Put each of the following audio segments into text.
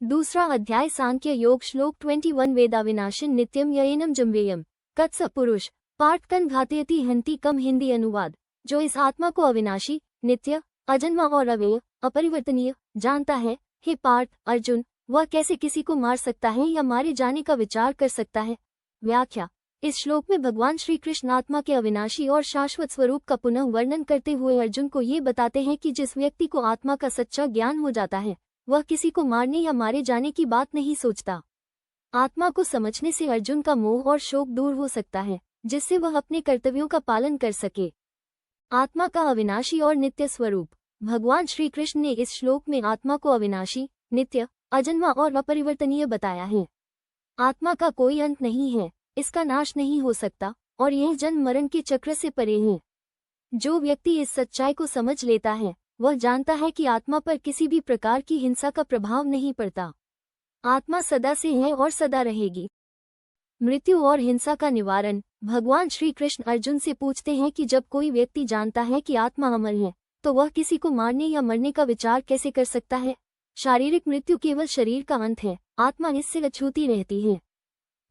दूसरा अध्याय सांख्य योग श्लोक 21 वेदाविनाशिन नित्यम ययनम जम्बेयम कत्स पुरुष पार्थकन घातयति हंति कम। हिंदी अनुवाद। जो इस आत्मा को अविनाशी, नित्य, अजन्मा और अव्यय, अपरिवर्तनीय जानता है, हे पार्थ अर्जुन, वह कैसे किसी को मार सकता है या मारे जाने का विचार कर सकता है। व्याख्या। इस श्लोक में भगवान श्री कृष्ण आत्मा के अविनाशी और शाश्वत स्वरूप का पुनः वर्णन करते हुए अर्जुन को ये बताते हैं कि जिस व्यक्ति को आत्मा का सच्चा ज्ञान हो जाता है, वह किसी को मारने या मारे जाने की बात नहीं सोचता। आत्मा को समझने से अर्जुन का मोह और शोक दूर हो सकता है, जिससे वह अपने कर्तव्यों का पालन कर सके। आत्मा का अविनाशी और नित्य स्वरूप। भगवान श्री कृष्ण ने इस श्लोक में आत्मा को अविनाशी, नित्य, अजन्मा और अपरिवर्तनीय बताया है। आत्मा का कोई अंत नहीं है, इसका नाश नहीं हो सकता और यह जन्म मरण के चक्र से परे है। जो व्यक्ति इस सच्चाई को समझ लेता है, वह जानता है कि आत्मा पर किसी भी प्रकार की हिंसा का प्रभाव नहीं पड़ता। आत्मा सदा से है और सदा रहेगी। मृत्यु और हिंसा का निवारण। भगवान श्री कृष्ण अर्जुन से पूछते हैं कि जब कोई व्यक्ति जानता है कि आत्मा अमर है, तो वह किसी को मारने या मरने का विचार कैसे कर सकता है। शारीरिक मृत्यु केवल शरीर का अंत है, आत्मा इससे अछूती रहती है।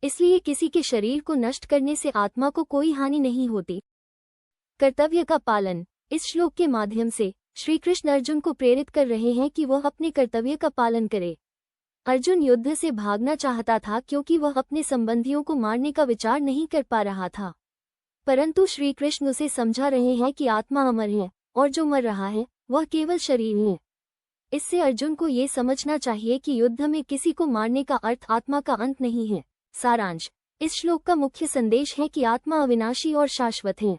इसलिए किसी के शरीर को नष्ट करने से आत्मा को कोई हानि नहीं होती। कर्तव्य का पालन। इस श्लोक के माध्यम से श्री कृष्ण अर्जुन को प्रेरित कर रहे हैं कि वह अपने कर्तव्य का पालन करे। अर्जुन युद्ध से भागना चाहता था क्योंकि वह अपने संबंधियों को मारने का विचार नहीं कर पा रहा था, परंतु श्री कृष्ण उसे समझा रहे हैं कि आत्मा अमर है और जो मर रहा है वह केवल शरीर है। इससे अर्जुन को ये समझना चाहिए कि युद्ध में किसी को मारने का अर्थ आत्मा का अंत नहीं है। सारांश। इस श्लोक का मुख्य संदेश है कि आत्मा अविनाशी और शाश्वत है।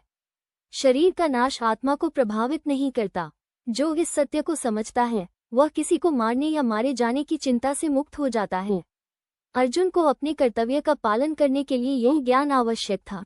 शरीर का नाश आत्मा को प्रभावित नहीं करता। जो इस सत्य को समझता है, वह किसी को मारने या मारे जाने की चिंता से मुक्त हो जाता है। अर्जुन को अपने कर्तव्य का पालन करने के लिए यह ज्ञान आवश्यक था।